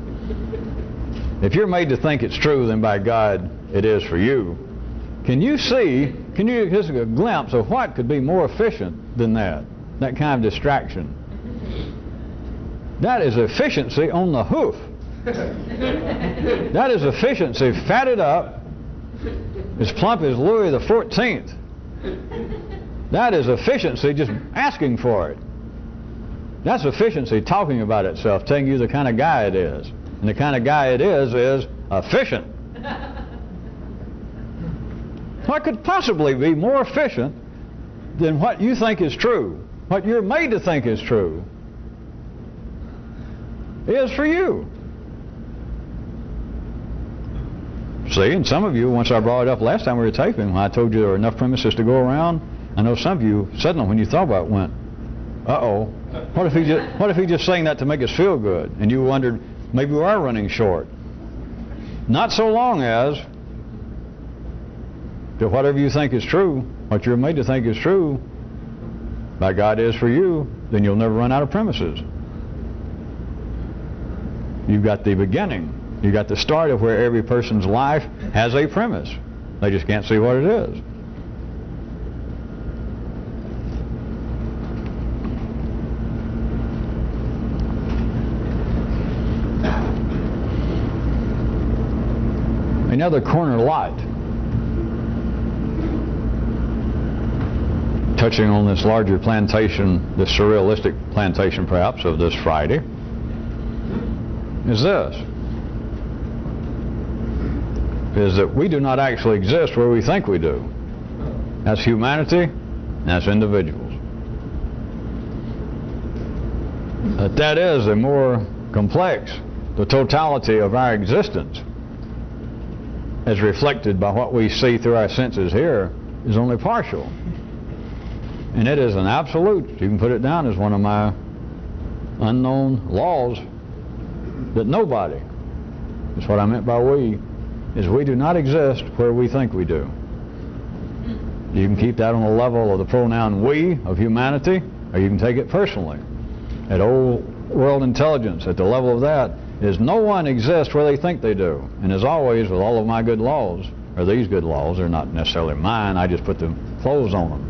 if you're made to think it's true, then by God it is for you. Can you just a glimpse of what could be more efficient than that kind of distraction? That is efficiency on the hoof. That is efficiency fatted up, as plump as Louis the 14th. That is efficiency just asking for it. That's efficiency talking about itself, telling you the kind of guy it is. And the kind of guy it is efficient. What could possibly be more efficient than what you think is true? What you're made to think is true is for you. See, and some of you, once I brought it up last time we were taping, when I told you there were enough premises to go around, I know some of you suddenly when you thought about it went, uh-oh, what if he just saying that to make us feel good? And you wondered, maybe we are running short. Not so long as that whatever you think is true, what you're made to think is true, by God is for you, then you'll never run out of premises. You've got the beginning. You've got the start of where every person's life has a premise. They just can't see what it is. Another corner light, touching on this larger plantation, this surrealistic plantation perhaps of this Friday, is that we do not actually exist where we think we do. That's humanity, and that's individuals. That is a more complex, the totality of our existence, as reflected by what we see through our senses here, is only partial. And it is an absolute. You can put it down as one of my unknown laws that nobody, that's what I meant by we, is we do not exist where we think we do. You can keep that on the level of the pronoun we of humanity, or you can take it personally. At old world intelligence, at the level of that, is no one exists where they think they do. And as always, with all of my good laws, or these good laws, they're not necessarily mine, I just put the clothes on them.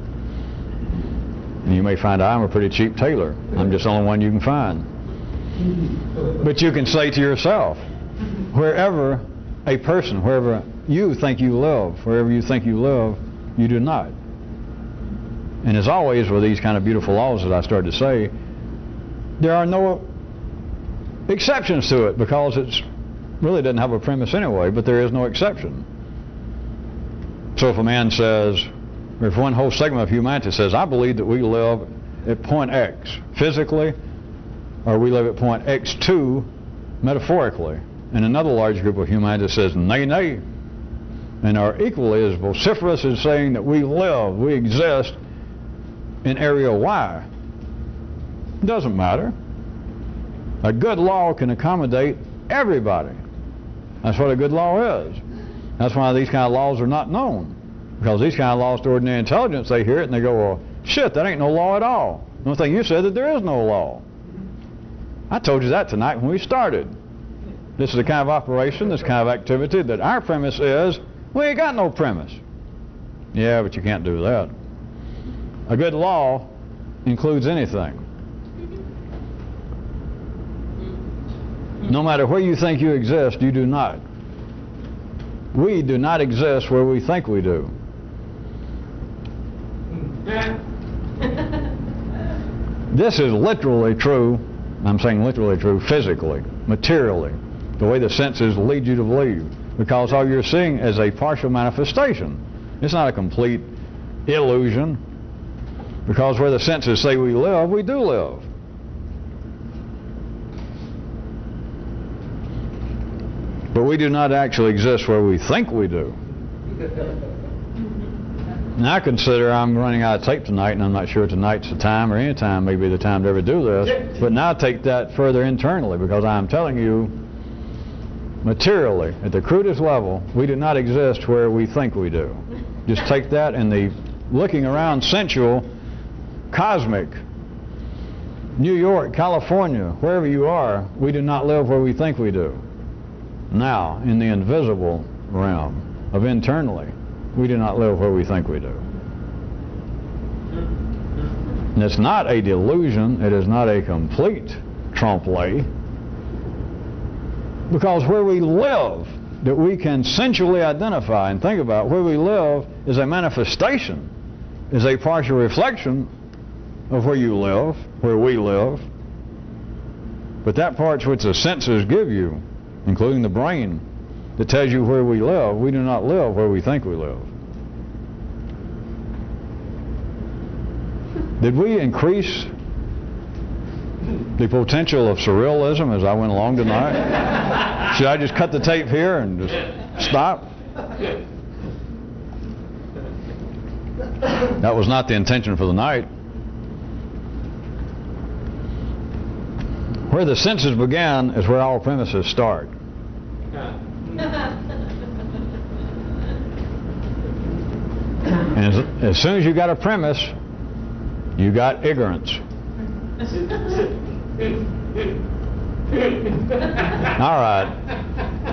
And you may find I'm a pretty cheap tailor. I'm just the only one you can find. But you can say to yourself, wherever a person, wherever you think you live, wherever you think you live, you do not. And as always with these kind of beautiful laws that I started to say, there are no exceptions to it, because it's really doesn't have a premise anyway, but there is no exception. So if a man says, or if one whole segment of humanity says, I believe that we live at point X physically, or we live at point X2 metaphorically, and another large group of humanity says, nay, nay, and are equally as vociferous as saying that we live, we exist in area Y. It doesn't matter. A good law can accommodate everybody. That's what a good law is. That's why these kind of laws are not known. Because these kind of laws to ordinary intelligence, they hear it and they go, well, shit, that ain't no law at all. The only thing you said that there is no law. I told you that tonight when we started. This is the kind of operation, this kind of activity that our premise is, we ain't got no premise. Yeah, but you can't do that. A good law includes anything. No matter where you think you exist, you do not. We do not exist where we think we do. This is literally true, I'm saying literally true, physically, materially, the way the senses lead you to believe, because all you're seeing is a partial manifestation. It's not a complete illusion, because where the senses say we live, we do live. But we do not actually exist where we think we do. Now I consider I'm running out of tape tonight, and I'm not sure tonight's the time or any time may be the time to ever do this. But now take that further internally, because I'm telling you, materially, at the crudest level, we do not exist where we think we do. Just take that and the looking around sensual, cosmic, New York, California, wherever you are, we do not live where we think we do. Now, in the invisible realm of internally, we do not live where we think we do. And it's not a delusion, it is not a complete trompe-l'oeil, because where we live, that we can sensually identify and think about, where we live is a manifestation, is a partial reflection of where you live, where we live. But that part which the senses give you, including the brain, that tells you where we live, we do not live where we think we live. Did we increase the potential of surrealism as I went along tonight? Should I just cut the tape here and just stop? That was not the intention for the night. Where the senses began is where all premises start. And as soon as you got a premise, you got ignorance. All right.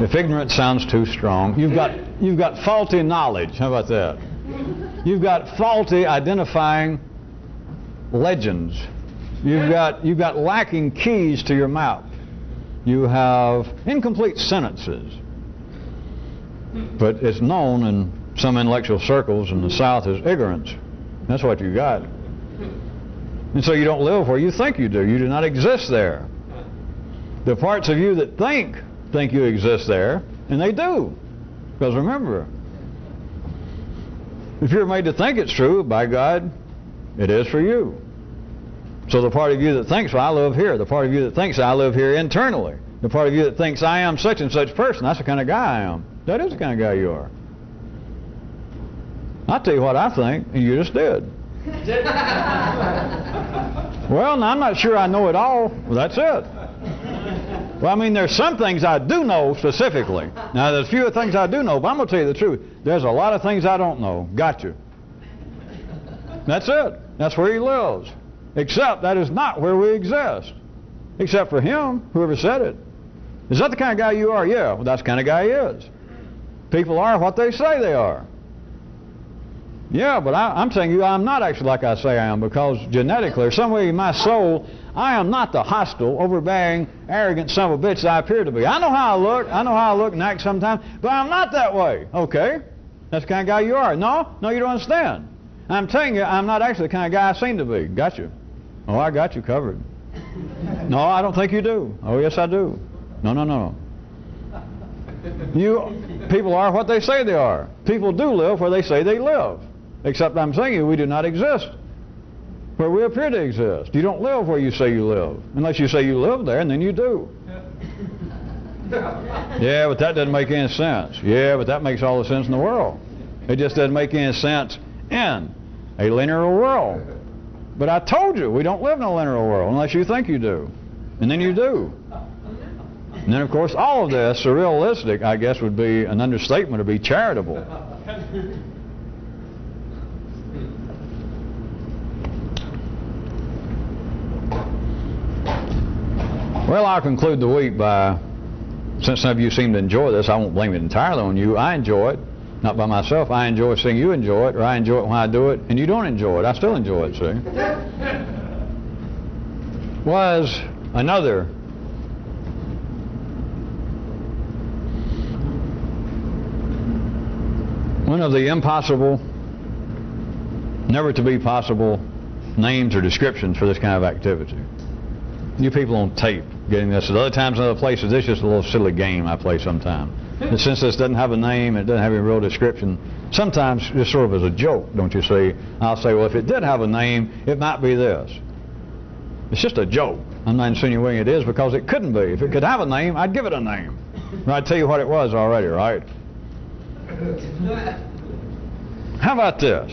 If ignorance sounds too strong, you've got faulty knowledge. How about that? You've got faulty identifying legends. You've got lacking keys to your map. You have incomplete sentences. But it's known in some intellectual circles in the South as ignorance. That's what you got. And so you don't live where you think you do. You do not exist there. The parts of you that think you exist there, and they do. Because remember, if you're made to think it's true, by God, it is for you. So the part of you that thinks, well, I live here. The part of you that thinks, I live here internally. The part of you that thinks, I am such and such person, that's the kind of guy I am. That is the kind of guy you are. I'll tell you what I think, and you just did. Well, now I'm not sure I know it all. Well, that's it. Well, I mean, there's some things I do know specifically. Now, there's a few things I do know, but I'm going to tell you the truth. There's a lot of things I don't know. Got you. That's it. That's where he lives. Except that is not where we exist. Except for him, whoever said it. Is that the kind of guy you are? Yeah, well, that's the kind of guy he is. People are what they say they are. Yeah, but I'm saying you, I'm not actually like I say I am, because genetically, or some way in my soul, I am not the hostile, overbearing, arrogant son of a bitch that I appear to be. I know how I look and act sometimes, but I'm not that way. Okay? That's the kind of guy you are. No, you don't understand. I'm telling you, I'm not actually the kind of guy I seem to be. Got you. Oh, I got you covered. No, I don't think you do. Oh, yes, I do. No. People are what they say they are. People do live where they say they live. Except I'm saying we do not exist where we appear to exist. You don't live where you say you live. Unless you say you live there, and then you do. Yeah, but that doesn't make any sense. Yeah, but that makes all the sense in the world. It just doesn't make any sense in a linear world. But I told you, we don't live in a linear world unless you think you do. And then you do. And then, of course, all of this, surrealistic, I guess, would be an understatement to be charitable. Well, I'll conclude the week by, since some of you seem to enjoy this, I won't blame it entirely on you. I enjoy it, not by myself. I enjoy seeing you enjoy it, or I enjoy it when I do it, and you don't enjoy it. I still enjoy it, see? Was another one of the impossible, never to be possible names or descriptions for this kind of activity. You people on tape getting this. At other times in other places, this is just a little silly game I play sometimes. And since this doesn't have a name, it doesn't have any real description, sometimes just sort of as a joke, don't you see? I'll say, well, if it did have a name, it might be this. It's just a joke. I'm not insinuating it is, because it couldn't be. If it could have a name, I'd give it a name. And I'd tell you what it was already, right? How about this?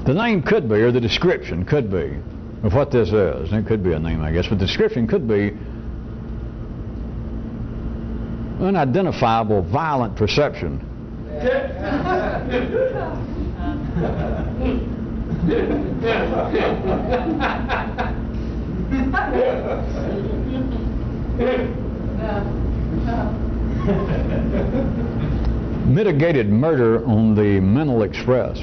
The name could be, or the description could be, of what this is. And it could be a name, I guess, but the description could be unidentifiable violent perception. Mitigated murder on the Mental Express.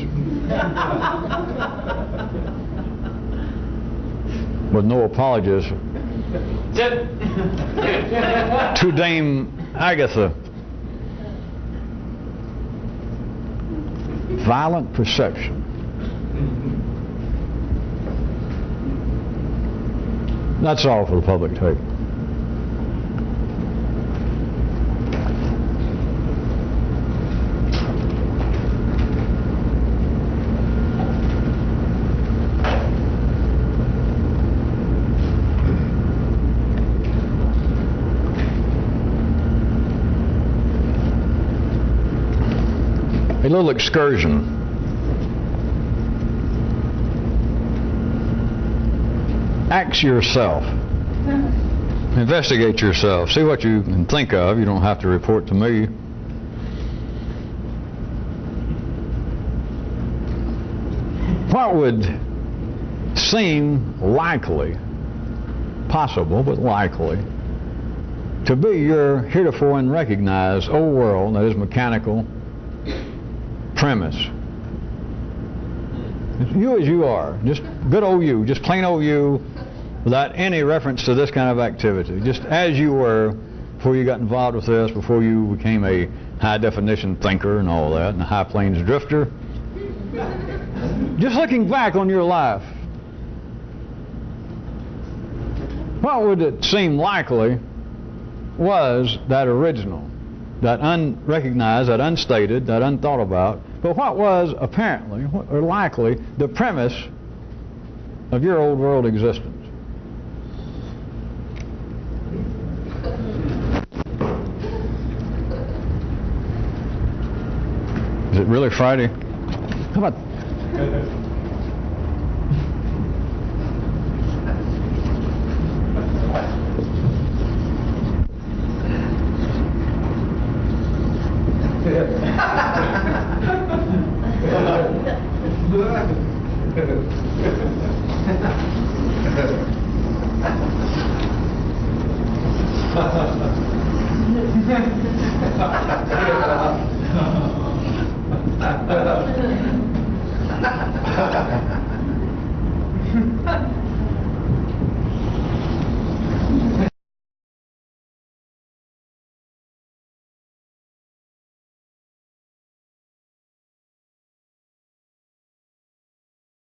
With no apologies to Dame Agatha. Violent perception. That's all for the public tape. A little excursion. Ask yourself. Investigate yourself. See what you can think of. You don't have to report to me. What would seem likely, possible but likely, to be your heretofore unrecognized old world, that is mechanical, premise? You as you are, just good old you, just plain old you, without any reference to this kind of activity, just as you were before you got involved with this, before you became a high definition thinker and all that, and a high plains drifter. Just looking back on your life, what would it seem likely was that original, that unrecognized, that unstated, that unthought about, but what was apparently, or likely, the premise of your old world existence? Is it really Friday? How about...